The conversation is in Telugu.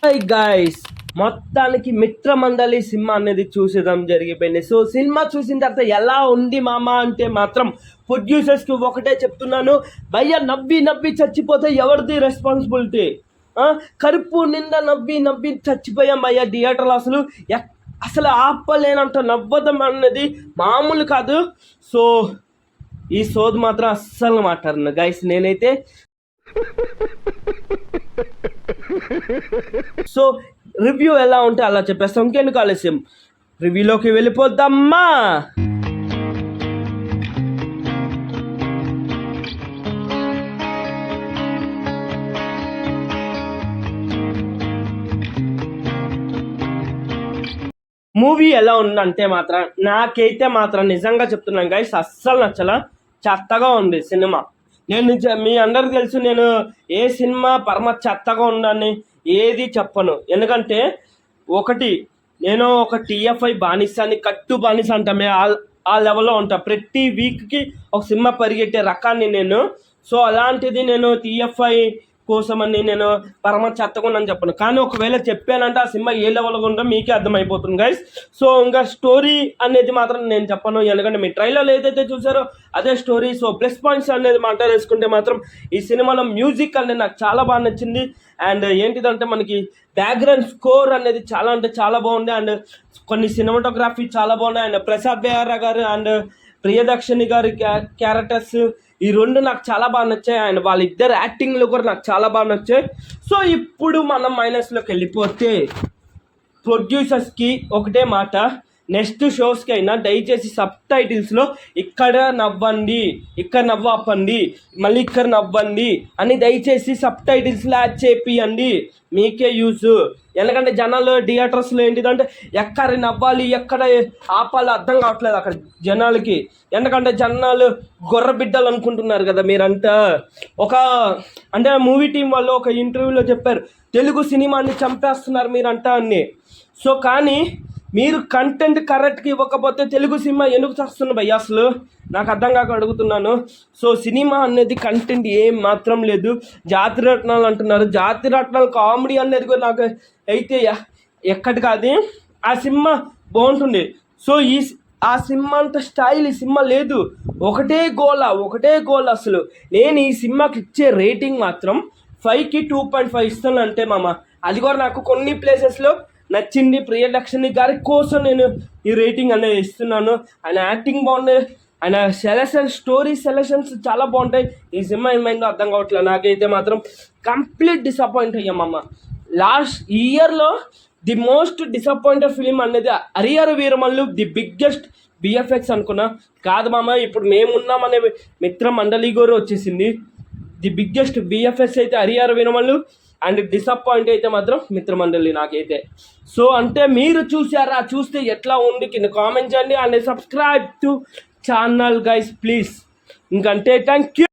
హై గైస్, మొత్తానికి మిత్రమండలి సినిమా అనేది చూసేదాం జరిగిపోయింది. సో సినిమా చూసిన తర్వాత ఎలా ఉంది మామ అంటే మాత్రం ప్రొడ్యూసర్స్కి ఒకటే చెప్తున్నాను, భయ్య నవ్వి నవ్వి చచ్చిపోతే ఎవరిది రెస్పాన్సిబిలిటీ? కరుపు నిండా నవ్వి నవ్వి చచ్చిపోయాం భయ్య థియేటర్లో. అసలు ఆపలేనంత నవ్వడం అనేది మామూలు కాదు. సో ఈ సోది మాత్రం అస్సలు మాట్లాడను గైస్. నేనైతే సో రివ్యూ ఎలా ఉంటే అలా చెప్పేస్తాం. ఇంకెందుకు ఆలస్యం, రివ్యూలోకి వెళ్ళిపోద్దామా. మూవీ ఎలా ఉందంటే మాత్రం నాకైతే మాత్రం నిజంగా చెప్తున్నాను గైస్, అస్సలు నచ్చలా. చెత్తగా ఉంది సినిమా. నేను మీ అందరికి తెలుసు, నేను ఏ సినిమా పరమ చెత్తగా ఉందని ఏది చెప్పను. ఎందుకంటే ఒకటి, నేను ఒక టీఎఫ్ఐ బానిసాన్ని, కట్టు బానిస అంటామే ఆ లెవెల్లో ఉంటా. ప్రతి వీక్కి ఒక సినిమా పరిగెట్టే రకాన్ని నేను. సో అలాంటిది నేను టీఎఫ్ఐ కోసమని నేను పరమ చెత్తకుందని చెప్పను. కానీ ఒకవేళ చెప్పానంటే ఆ సినిమా ఏ లెవెల్గా ఉందో మీకే అర్థమైపోతుంది గైస్. సో ఇంకా స్టోరీ అనేది మాత్రం నేను చెప్పను, ఎందుకంటే మీ ట్రైలర్లో ఏదైతే చూసారో అదే స్టోరీ. సో ప్లస్ పాయింట్స్ అనేది మాట్లాడేసుకుంటే మాత్రం ఈ సినిమాలో మ్యూజిక్ అనేది నాకు చాలా బాగా నచ్చింది. అండ్ ఏంటిదంటే మనకి బ్యాక్గ్రౌండ్ స్కోర్ అనేది చాలా అంటే చాలా బాగుంది. అండ్ కొన్ని సినిమాటోగ్రఫీ చాలా బాగున్నాయి. అండ్ ప్రసాద్ బెహరా గారు అండ్ ప్రియదర్శిని గారి క్యారెక్టర్స్, ఈ రెండు నాకు చాలా బాగా నచ్చాయి. అండ్ వాళ్ళిద్దరు యాక్టింగ్లు కూడా నాకు చాలా బాగా నచ్చాయి. సో ఇప్పుడు మనం మైనస్లోకి వెళ్ళిపోతే, ప్రొడ్యూసర్స్కి ఒకటే మాట, నెక్స్ట్ షోస్కి అయినా దయచేసి సబ్ టైటిల్స్లో ఇక్కడ నవ్వండి, ఇక్కడ నవ్వప్పండి, మళ్ళీ ఇక్కడ నవ్వండి అని దయచేసి సబ్ టైటిల్స్లో యాడ్ చేపియండి. మీకే యూజ్. ఎందుకంటే జనాలు థియేటర్స్లో ఏంటిదంటే ఎక్కడ నవ్వాలి ఎక్కడ ఆపాలి అర్థం కావట్లేదు అక్కడ జనాలకి. ఎందుకంటే జనాలు గొర్రె బిడ్డలు అనుకుంటున్నారు కదా మీరంతా. అంటే మూవీ టీం వాళ్ళు ఒక ఇంటర్వ్యూలో చెప్పారు, తెలుగు సినిమాని చంపేస్తున్నారు మీరంతా అని. సో కానీ మీరు కంటెంట్ కరెక్ట్గా ఇవ్వకపోతే తెలుగు సినిమా ఎందుకు చేస్తున్నారు భయ్య? అసలు నాకు అర్థం కాక అడుగుతున్నాను. సో సినిమా అనేది కంటెంట్ ఏం మాత్రం లేదు. జాతి రత్నాలు అంటున్నారు, జాతి రత్నాలు కామెడీ అనేది కూడా నాకు అయితే ఎక్కడి కాదు. ఆ సినిమా బాగుంటుంది. సో ఆ సినిమా అంత స్టైల్ ఈ సినిమా లేదు. ఒకటే గోల. అసలు నేను ఈ సినిమాకి ఇచ్చే రేటింగ్ మాత్రం 5కి 2.5 ఇస్తాను అంటే మామ. అది కూడా నాకు కొన్ని ప్లేసెస్లో నచ్చింది. ప్రియదర్శిని గారి కోసం నేను ఈ రేటింగ్ అనేది ఇస్తున్నాను. ఆయన యాక్టింగ్ బాగుంది, ఆయన స్టోరీ సెలెక్షన్స్ చాలా బాగుంటాయి. ఈ సినిమా ఏమైందో అర్థం కావట్లేదు నాకైతే మాత్రం. కంప్లీట్ డిసప్పాయింట్ అయ్యామమ్మ. లాస్ట్ ఇయర్లో ది మోస్ట్ డిసప్పాయింటెడ్ ఫిలిం అనేది Harihara Veeramallu, the biggest VFX అనుకున్నా. కాదు మామ, ఇప్పుడు మేమున్నామనే మిత్ర మండలి కూడా వచ్చేసింది. ది బిగ్గెస్ట్ బిఎఫ్ఎక్స్ అయితే హరిహర వీరమల్లు, అండ్ డిసప్పాయింట్ అయితే మాత్రం మిత్రమండలి నాకైతే. సో అంటే మీరు చూసారా? చూస్తే ఎట్లా ఉంది కింద కామెంట్ చేయండి. And subscribe to channel guys please. ఇంకంటే థ్యాంక్ యూ.